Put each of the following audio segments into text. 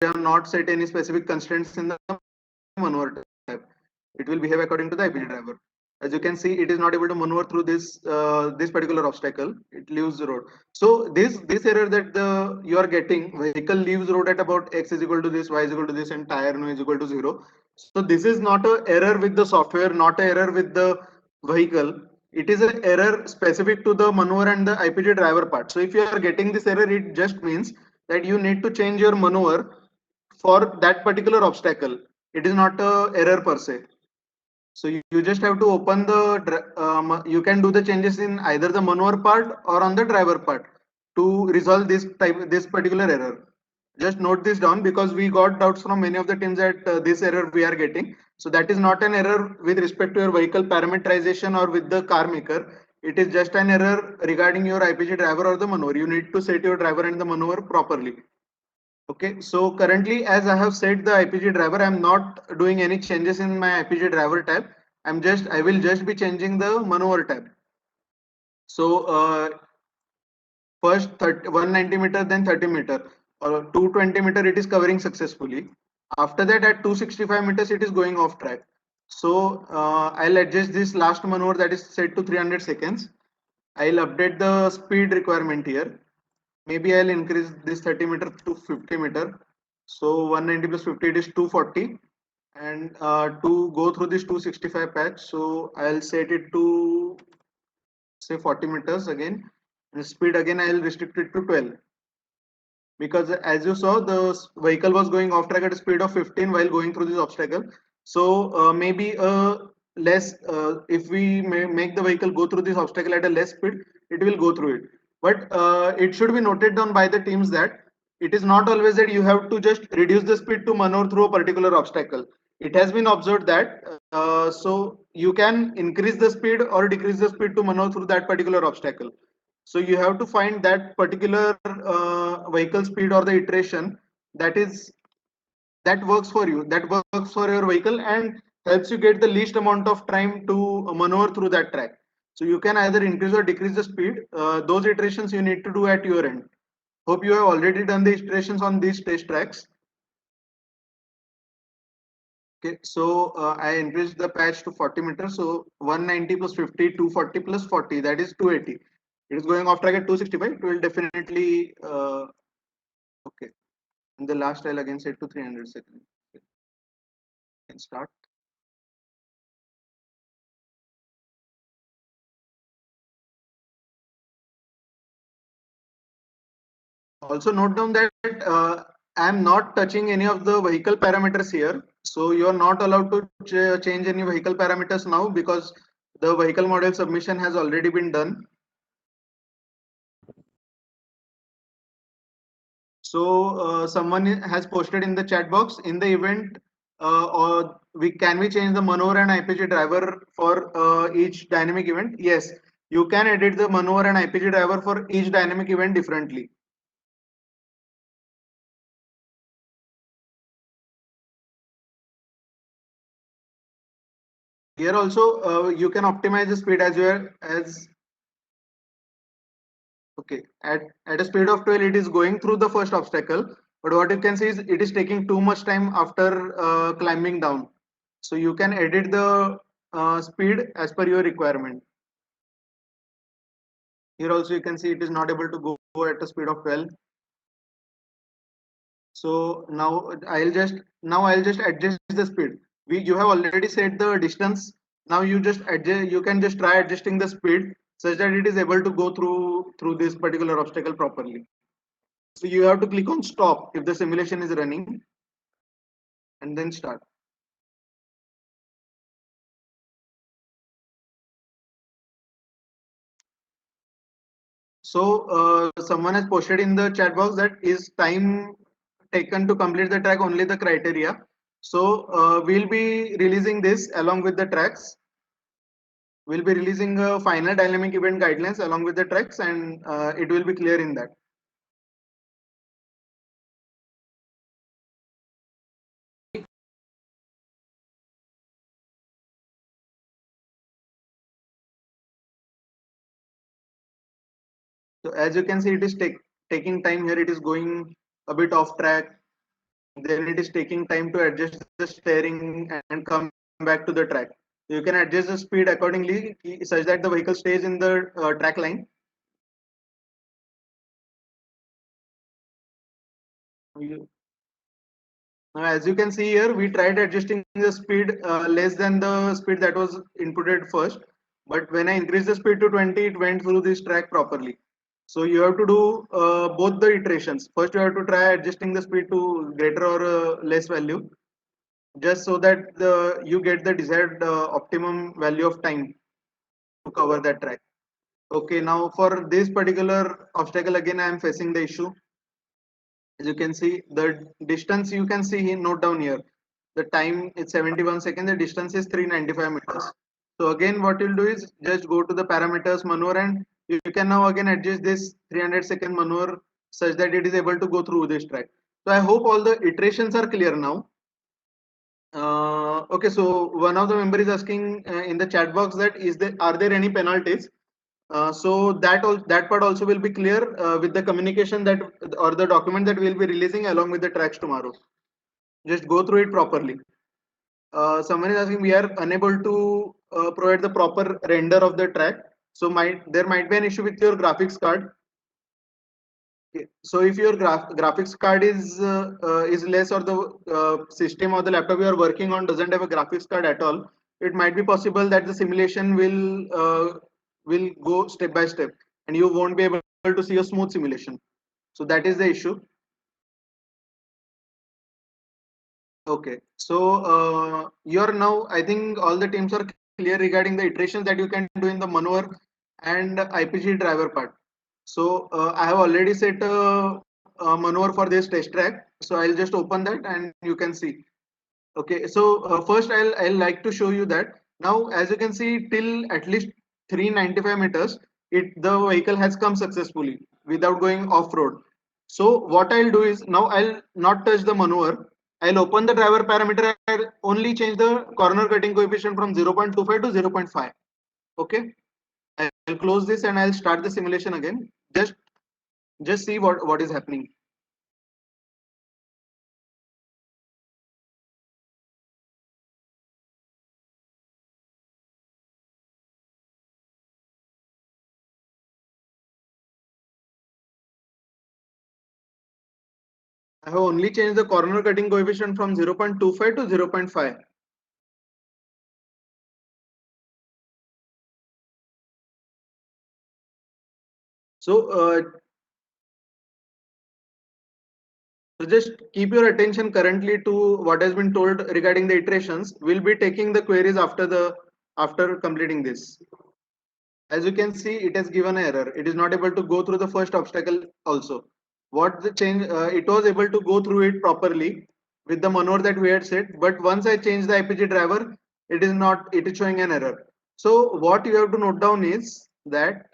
have not set any specific constraints in the maneuver type. It will behave according to the IPG driver. As you can see, it is not able to maneuver through this particular obstacle. It leaves the road. So this error that the you are getting, vehicle leaves road at about x is equal to this, y is equal to this, and tire no is equal to 0. So this is not a error with the software, not a error with the vehicle. It is an error specific to the maneuver and the IPG driver part. So if you are getting this error, it just means that you need to change your maneuver for that particular obstacle. It is not a error per se. So you just have to open you can do the changes in either the maneuver part or on the driver part to resolve this particular error. Just note this down because we got doubts from many of the teams that this error we are getting. So that is not an error with respect to your vehicle parameterization or with the car maker. It is just an error regarding your IPG driver or the maneuver. You need to set your driver and the maneuver properly. Okay, so currently, as I have set the IPG driver, I'm not doing any changes in my IPG driver tab. I will just be changing the maneuver tab. So first 190 meter, then 30 meter, or 220 meter, it is covering successfully. After that, at 265 meters, it is going off track. So I'll adjust this last maneuver that is set to 300 seconds. I'll update the speed requirement here. Maybe I'll increase this 30 meter to 50 meter. So 190 plus 50 it is 240. And to go through this 265 patch, so I'll set it to say 40 meters again. And speed again I'll restrict it to 12 because as you saw the vehicle was going off track at a speed of 15 while going through this obstacle. So maybe less if we make the vehicle go through this obstacle at a less speed, it will go through it. But it should be noted down by the teams that it is not always that you have to just reduce the speed to maneuver through a particular obstacle. It has been observed that so you can increase the speed or decrease the speed to maneuver through that particular obstacle. So you have to find that particular vehicle speed or the iteration that is that works for you, that works for your vehicle and helps you get the least amount of time to maneuver through that track. So you can either increase or decrease the speed. Those iterations you need to do at your end. Hope you have already done the iterations on these test tracks. Okay, so I increased the patch to 40 meters. So 190 plus 50, 240 plus 40, that is 280. It is going off track at 265. It will definitely okay. And the last I'll again set to 300 seconds. Okay, can start. Also note down that I'm not touching any of the vehicle parameters here. So you are not allowed to change any vehicle parameters now because the vehicle model submission has already been done. So someone has posted in the chat box in the event or we change the maneuver and IPG driver for each dynamic event? Yes, you can edit the maneuver and IPG driver for each dynamic event differently. Here also you can optimize the speed as well as okay at a speed of 12 it is going through the first obstacle, but what you can see is it is taking too much time after climbing down. So you can edit the speed as per your requirement. Here also you can see it is not able to go at a speed of 12. So I'll just adjust the speed. You have already set the distance. Now you just adjust, you can just try adjusting the speed such that it is able to go through this particular obstacle properly. So you have to click on stop if the simulation is running and then start. So someone has posted in the chat box that is time taken to complete the track only the criteria. So we'll be releasing this along with the tracks. We'll be releasing a final dynamic event guidelines along with the tracks and it will be clear in that. So as you can see, it is taking time here. It is going a bit off track. then it is taking time to adjust the steering and come back to the track. You can adjust the speed accordingly such that the vehicle stays in the track line. Now, as you can see here, we tried adjusting the speed less than the speed that was inputted first. But when I increased the speed to 20, it went through this track properly. So you have to do both the iterations. First, you have to try adjusting the speed to greater or less value, just so that you get the desired optimum value of time to cover that track. Okay, now for this particular obstacle, again, I am facing the issue. As you can see, the distance you can see note down here. The time is 71 seconds, the distance is 395 meters. So again, what you'll do is just go to the parameters maneuver and you can now again adjust this 300-second maneuver such that it is able to go through this track. So I hope all the iterations are clear now. Okay, so one of the member is asking in the chat box that are there any penalties? So that part also will be clear with the communication that or the document that we'll be releasing along with the tracks tomorrow. Just go through it properly. Someone is asking we are unable to provide the proper render of the track. So there might be an issue with your graphics card. Okay. So if your graphics card is less or the system or the laptop you are working on doesn't have a graphics card at all, it might be possible that the simulation will go step by step and you won't be able to see a smooth simulation. So that is the issue. Okay. So you're now, I think all the teams are clear regarding the iterations that you can do in the maneuver and IPG driver part. So I have already set a maneuver for this test track. So I'll just open that and you can see. Okay. So first I'll like to show you that now as you can see till at least 395 meters, the vehicle has come successfully without going off road. So what I'll do is now I'll not touch the maneuver. I'll open the driver parameter. I'll only change the corner cutting coefficient from 0.25 to 0.5. Okay. I'll close this and I'll start the simulation again. Just see what is happening. I have only changed the corner cutting coefficient from 0.25 to 0.5. So so just keep your attention currently to what has been told regarding the iterations. We'll be taking the queries after completing this. As you can see, it has given an error. It is not able to go through the first obstacle also. What the change? It was able to go through it properly with the maneuver that we had set. But once I change the IPG driver, it is not. It is showing an error. So what you have to note down is that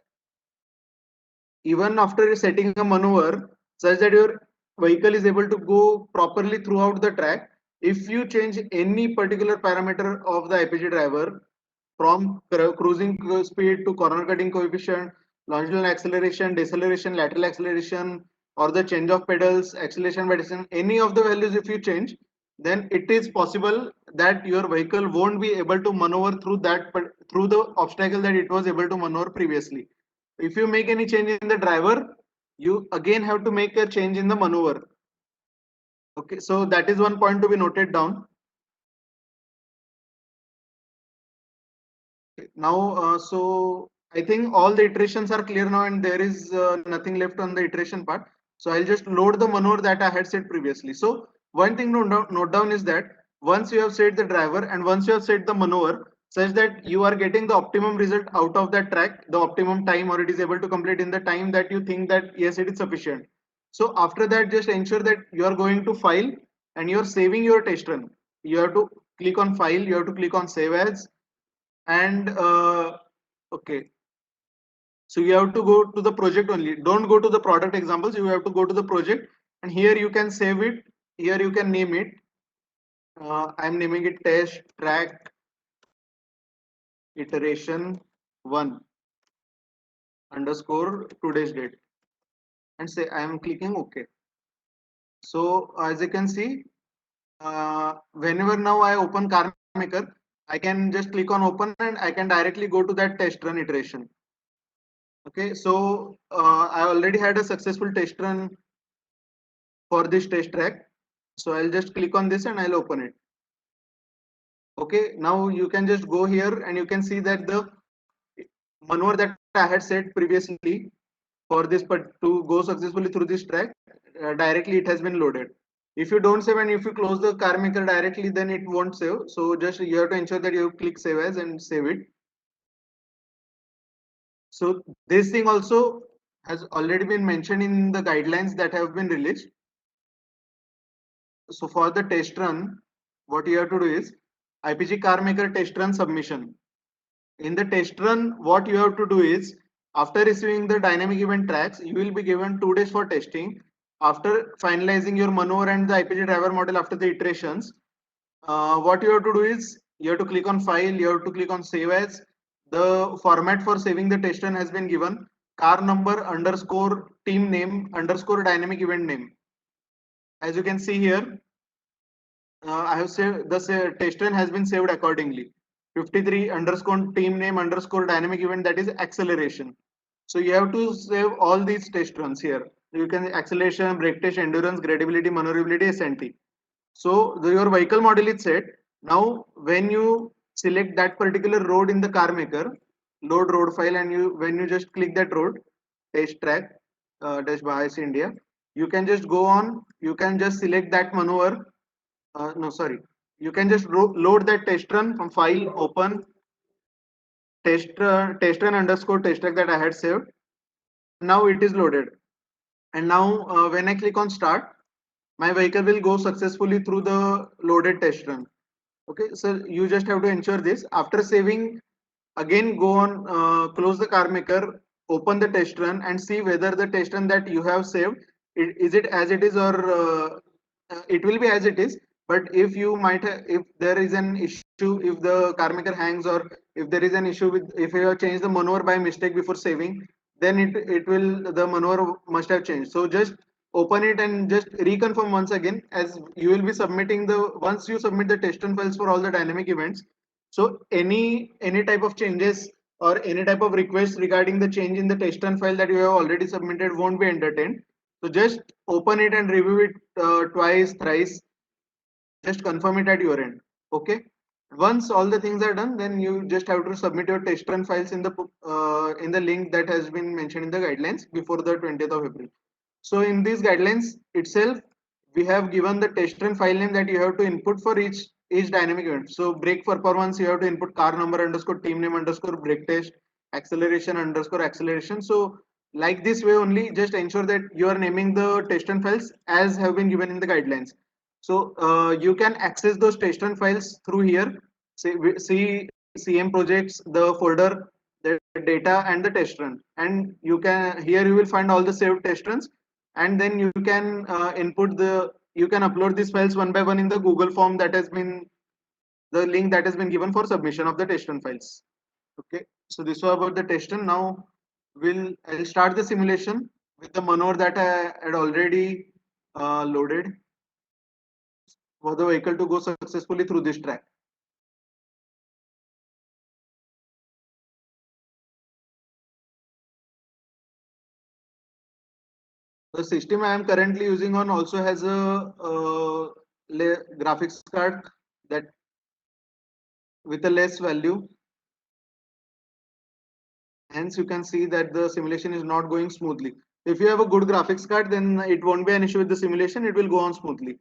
even after setting a maneuver such that your vehicle is able to go properly throughout the track, if you change any particular parameter of the IPG driver from cruising speed to corner cutting coefficient, longitudinal acceleration, deceleration, lateral acceleration, or the change of pedals, acceleration by distance, any of the values if you change, then it is possible that your vehicle won't be able to maneuver through the obstacle that it was able to maneuver previously. If you make any change in the driver, you again have to make a change in the maneuver. Okay, so that is one point to be noted down. Now, so I think all the iterations are clear now and there is nothing left on the iteration part. So I'll just load the maneuver that I had set previously. So one thing to note down is that once you have set the driver and once you have set the maneuver such that you are getting the optimum result out of that track, the optimum time, or it is able to complete in the time that you think that yes, it is sufficient. So after that, just ensure that you are going to file and you're saving your test run. You have to click on file, you have to click on save as, and okay, so you have to go to the project only, don't go to the product examples, you have to go to the project and here you can save it, here you can name it. I'm naming it test track iteration 1 underscore today's date and say I am clicking OK. So as you can see, whenever now I open car maker, I can just click on open and I can directly go to that test run iteration. Okay, so I already had a successful test run for this test track. So I'll just click on this and I'll open it. Okay, now you can just go here and you can see that the maneuver that I had said previously for this, but to go successfully through this track, directly it has been loaded. If you don't save and if you close the car maker directly, then it won't save. So just you have to ensure that you click save as and save it. So this thing also has already been mentioned in the guidelines that have been released. So for the test run, what you have to do is IPG car maker test run submission. In the test run, what you have to do is after receiving the dynamic event tracks, you will be given 2 days for testing. After finalizing your maneuver and the IPG driver model after the iterations, what you have to do is you have to click on file, you have to click on save as. The format for saving the test run has been given car number underscore team name underscore dynamic event name. As you can see here, I have saved the test run has been saved accordingly. 53 underscore team name underscore dynamic event, that is acceleration. So you have to save all these test runs here. You can acceleration, brake test, endurance, gradability, maneuverability, SNT. So your vehicle model is set. Now when you select that particular road in the car maker, load road file, and you when you just click that road, test track, dash bias India, you can just go on. You can just select that maneuver. No, sorry. You can just load that test run from file, open test run underscore test track that I had saved. Now it is loaded. And now when I click on start, my vehicle will go successfully through the loaded test run. Okay, so you just have to ensure this. After saving, again go on, close the car maker, open the test run and see whether the test run that you have saved, is it as it is, or it will be as it is. But if you might if there is an issue, if the car maker hangs, or if there is an issue with, if you have changed the maneuver by mistake before saving, then it will, the maneuver must have changed. So just open it and just reconfirm once again, as you will be submitting the, once you submit the test run files for all the dynamic events, so any type of changes or any type of request regarding the change in the test run file that you have already submitted won't be entertained. So just open it and review it twice, thrice. Just confirm it at your end. Okay. Once all the things are done, then you just have to submit your test run files in the link that has been mentioned in the guidelines before the 20th of April. So in these guidelines itself, we have given the test run file name that you have to input for each dynamic event. So brake performance, you have to input car number underscore team name underscore brake test, acceleration underscore acceleration. So like this way only, just ensure that you are naming the test run files as have been given in the guidelines. So you can access those test run files through here. See CM projects, the folder, the data, and the test run. And you can, here you will find all the saved test runs, and then you can you can upload these files one by one in the Google form that has been, the link that has been given for submission of the test run files. Okay, so this was about the test run. Now I'll start the simulation with the maneuver that I had already loaded for the vehicle to go successfully through this track. The system I am currently using on also has a graphics card that with a less value. Hence, you can see that the simulation is not going smoothly. If you have a good graphics card, then it won't be an issue with the simulation. It will go on smoothly.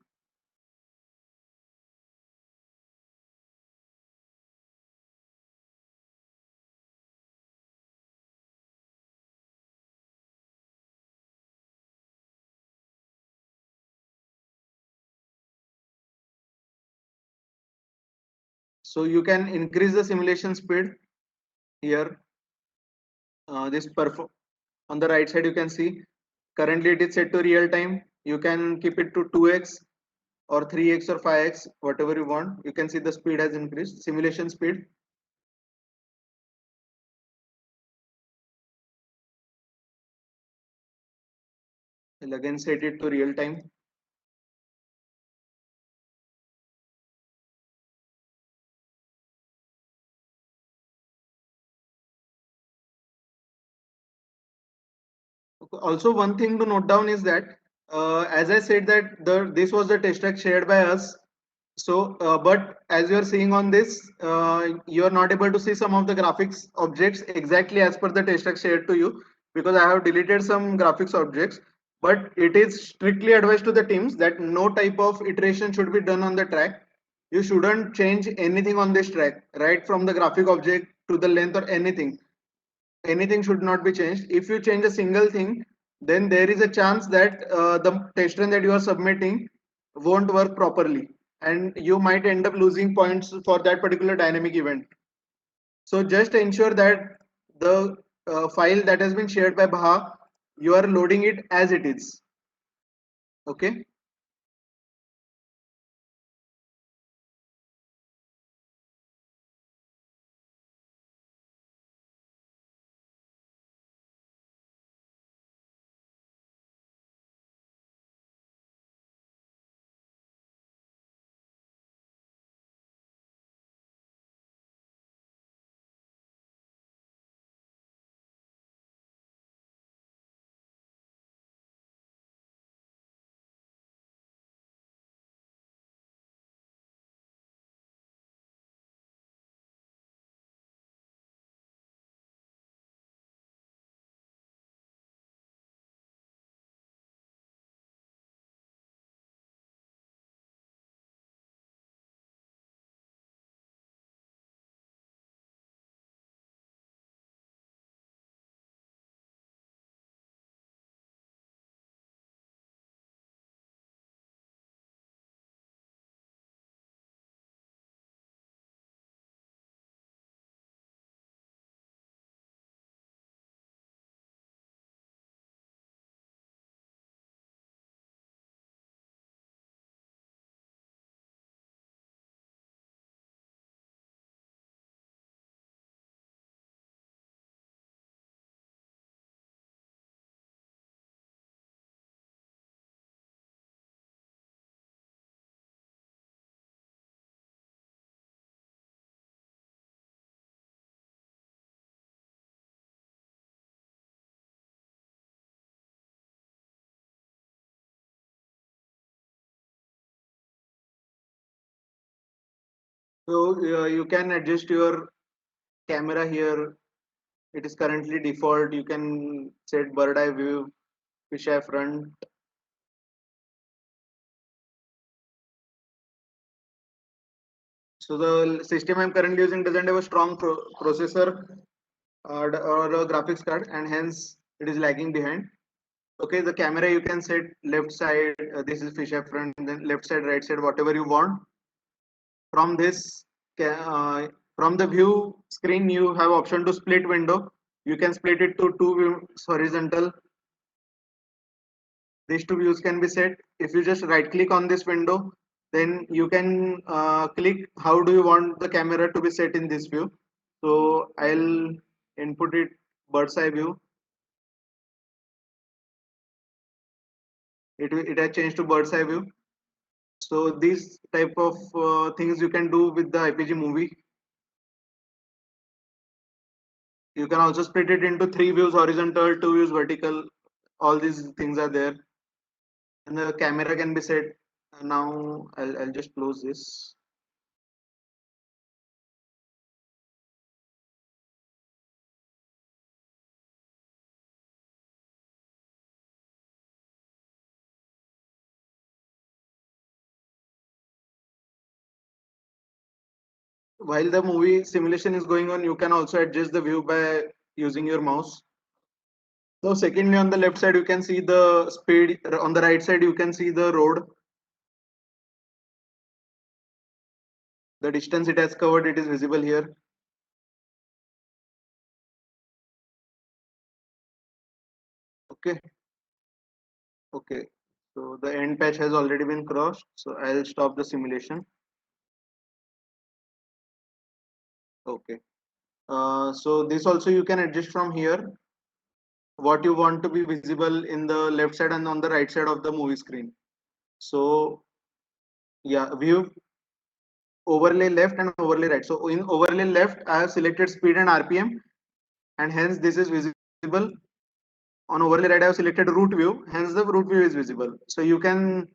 So you can increase the simulation speed here. This perform on the right side, you can see currently it is set to real time. You can keep it to 2x or 3x or 5x, whatever you want. You can see the speed has increased, simulation speed. I'll again set it to real time. also one thing to note down is that as I said that this was the test track shared by us. So, but as you are seeing on this, you are not able to see some of the graphics objects exactly as per the test track shared to you, because I have deleted some graphics objects. But it is strictly advised to the teams that no type of iteration should be done on the track. You shouldn't change anything on this track, right from the graphic object to the length or anything. Anything should not be changed. If you change a single thing, then there is a chance that the test run that you are submitting won't work properly, and you might end up losing points for that particular dynamic event. So just ensure that the file that has been shared by Baha, you are loading it as it is. Okay. So you can adjust your camera here. It is currently default. You can set bird eye view, fisheye front. So the system I'm currently using doesn't have a strong processor or a graphics card, and hence it is lagging behind. Okay, the camera you can set left side. This is fisheye front, then left side, right side, whatever you want. From this, from the view screen, you have option to split window. You can split it to two views horizontal. These two views can be set. If you just right click on this window, then you can click how do you want the camera to be set in this view. So I'll input it bird's eye view. It has changed to bird's eye view. So these type of things you can do with the IPG movie. You can also split it into three views horizontal, two views vertical. All these things are there, and the camera can be set. Now I'll just close this. While the movie simulation is going on, you can also adjust the view by using your mouse. So secondly, on the left side, you can see the speed. On the right side, you can see the road, the distance it has covered. It is visible here. Okay. Okay. So the end patch has already been crossed. So I'll stop the simulation. Okay. So this also you can adjust from here what you want to be visible in the left side and on the right side of the movie screen. So yeah, view, overlay left and overlay right. So in overlay left, I have selected speed and RPM, and hence this is visible. on overlay right, I have selected root view, hence the root view is visible. So you can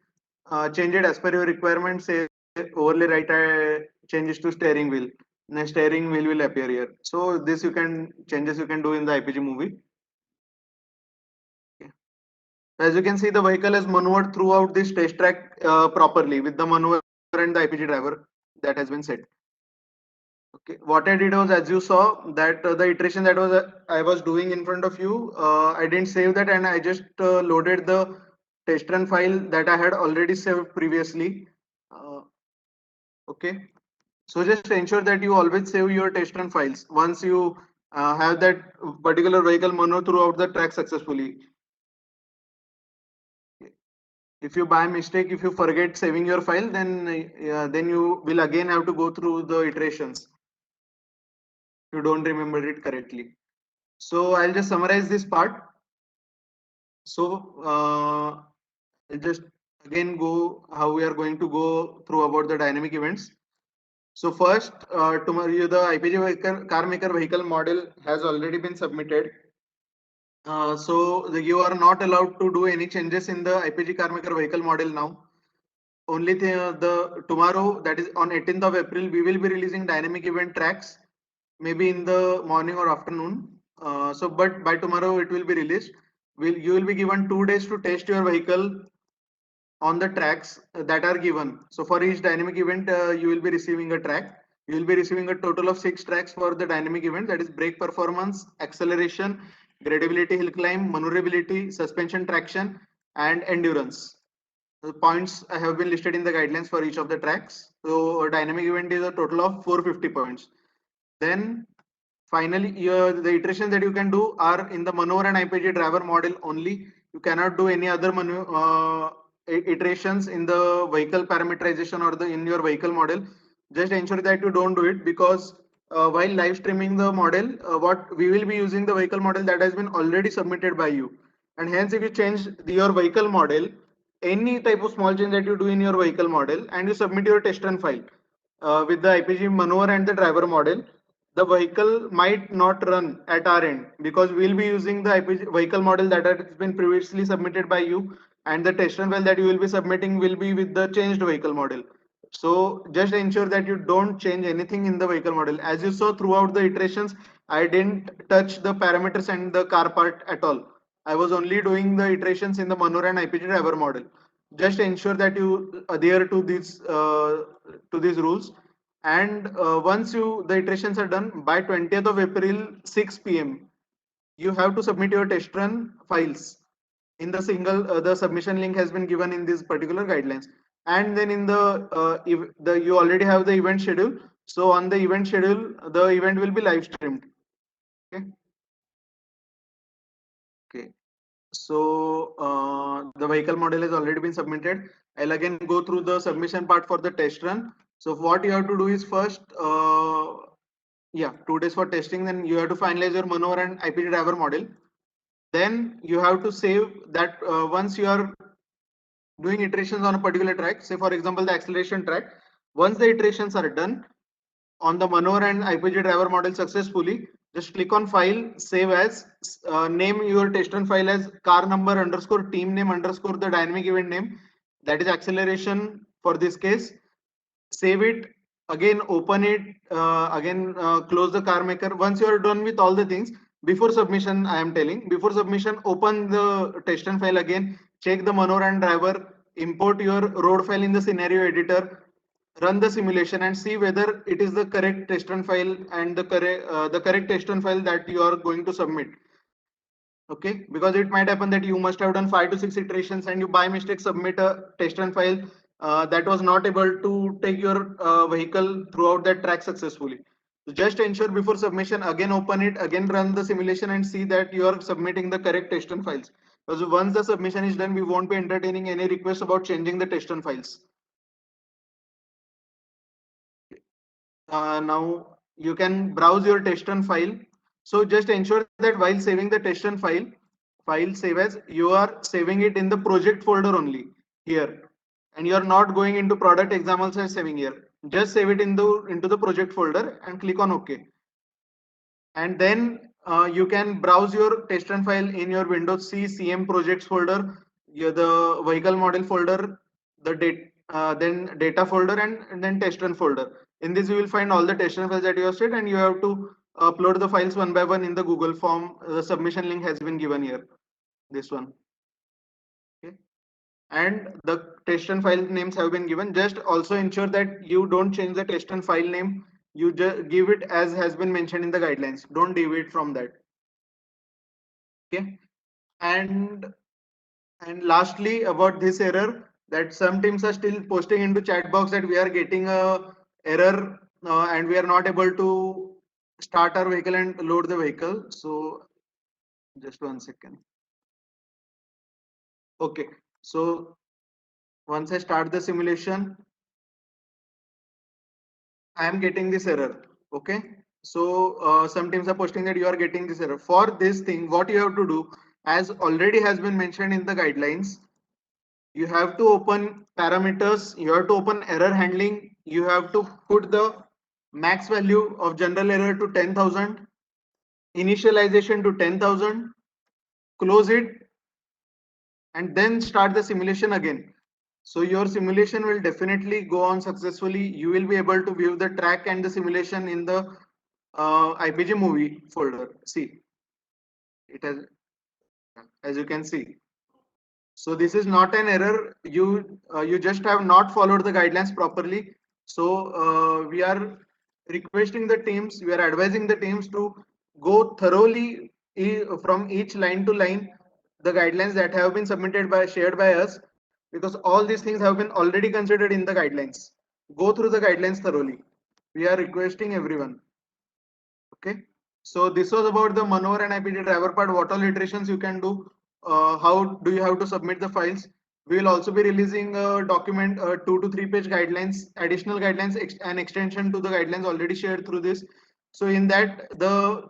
change it as per your requirement. Say overlay right changes to steering wheel. Now steering wheel will appear here. So this you can changes you can do in the IPG movie. Okay. As you can see, the vehicle is maneuvered throughout this test track properly with the maneuver and the IPG driver that has been set. Okay, what I did was, as you saw, that the iteration that was I was doing in front of you, I didn't save that, and I just loaded the test run file that I had already saved previously. Uh, okay, so just ensure that you always save your test run files once you have that particular vehicle mono throughout the track successfully. If you by mistake, if you forget saving your file, then you will again have to go through the iterations. If you don't remember it correctly. So I'll just summarize this part. So I'll just again go how we are going to go through about the dynamic events. So first, tomorrow the IPG vehicle, car maker vehicle model has already been submitted. You are not allowed to do any changes in the IPG car maker vehicle model now. Only the tomorrow, that is on 18th of April, we will be releasing dynamic event tracks, maybe in the morning or afternoon. But by tomorrow it will be released. You will be given 2 days to test your vehicle on the tracks that are given. So for each dynamic event, you will be receiving a track. You will be receiving a total of 6 tracks for the dynamic event, that is brake performance, acceleration, gradability, hill climb, maneuverability, suspension traction, and endurance. The points have been listed in the guidelines for each of the tracks. So a dynamic event is a total of 450 points. Then finally, the iterations that you can do are in the maneuver and IPG driver model only. You cannot do any other iterations in the vehicle parameterization or the in your vehicle model. Just ensure that you don't do it, because while live streaming the model, what we will be using the vehicle model that has been already submitted by you. And hence, if you change your vehicle model, any type of small change that you do in your vehicle model and you submit your test run file with the IPG maneuver and the driver model, the vehicle might not run at our end, because we'll be using the IPG vehicle model that has been previously submitted by you, and the test run file that you will be submitting will be with the changed vehicle model. So just ensure that you don't change anything in the vehicle model. As you saw throughout the iterations, I didn't touch the parameters and the car part at all. I was only doing the iterations in the maneuver and IPG driver model. Just ensure that you adhere to these rules. And once the iterations are done by 20th of April 6 p.m., you have to submit your test run files in the submission link has been given in these particular guidelines. And then in the you already have the event schedule. So on the event schedule, the event will be live streamed. Okay. Okay. So the vehicle model has already been submitted. I'll again go through the submission part for the test run. So what you have to do is first, 2 days for testing. Then you have to finalize your maneuver and IPG driver model. Then you have to save that once you are doing iterations on a particular track, say for example the acceleration track, once the iterations are done on the maneuver and IPG driver model successfully, just click on file, save as, name your test run file as car number underscore team name underscore the dynamic event name, that is acceleration for this case. Save it, again open it, close the car maker. Once you are done with all the things, before submission, I am telling, before submission, open the test run file again, check the maneuver and driver, import your road file in the scenario editor, run the simulation and see whether it is the correct test run file and the correct test run file that you are going to submit. Okay, because it might happen that you must have done 5 to 6 iterations and you by mistake submit a test run file that was not able to take your vehicle throughout that track successfully. So just ensure before submission, again open it, again run the simulation and see that you are submitting the correct test run files. Because once the submission is done, we won't be entertaining any requests about changing the test run files. Now you can browse your test run file. So just ensure that while saving the test run file save as, you are saving it in the project folder only here, and you are not going into product examples and saving here. Just save it into the project folder and click on OK. And then you can browse your test run file in your Windows C CM projects folder, the vehicle model folder, the then data folder, and then test run folder. In this, you will find all the test run files that you have set, and you have to upload the files one by one in the Google form. The submission link has been given here. This one. Okay. And the test run file names have been given. Just also ensure that you don't change the test run file name. You just give it as has been mentioned in the guidelines. Don't deviate from that. Okay. And lastly, about this error, that some teams are still posting into chat box that we are getting a error and we are not able to start our vehicle and load the vehicle. So just 1 second. Okay. So once I start the simulation, I am getting this error. Okay. So some teams are posting that you are getting this error. For this thing, what you have to do, as already has been mentioned in the guidelines, you have to open parameters, you have to open error handling, you have to put the max value of general error to 10,000, initialization to 10,000, close it, and then start the simulation again. So your simulation will definitely go on successfully. You will be able to view the track and the simulation in the IPG movie folder. See, it has, as you can see. So this is not an error. You just have not followed the guidelines properly. So we are requesting the teams, we are advising the teams to go thoroughly from each line to line the guidelines that have been submitted by shared by us, because all these things have been already considered in the guidelines. Go through the guidelines thoroughly. We are requesting everyone. Okay. So this was about the Manoeuvre and IPD driver part. What all iterations you can do? How do you have to submit the files? We will also be releasing a document, 2 to 3 page guidelines, additional guidelines, an extension to the guidelines already shared through this. So in that, the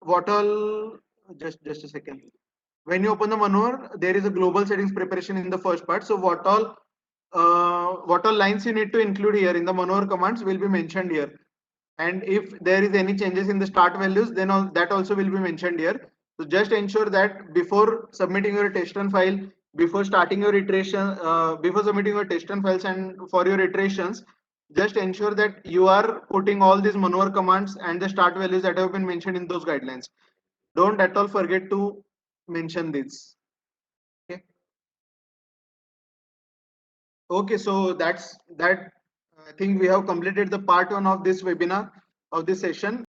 what all? Just a second. When you open the Manoeuvre, there is a global settings preparation in the first part. So what all lines you need to include here in the Manoeuvre commands will be mentioned here. And if there is any changes in the start values, then that also will be mentioned here. So just ensure that before submitting your test run file, before starting your iteration, before submitting your test run files and for your iterations, just ensure that you are putting all these Manoeuvre commands and the start values that have been mentioned in those guidelines. Don't at all forget to mention this. Okay. Okay, so that's that. I think we have completed the part one of this webinar of this session.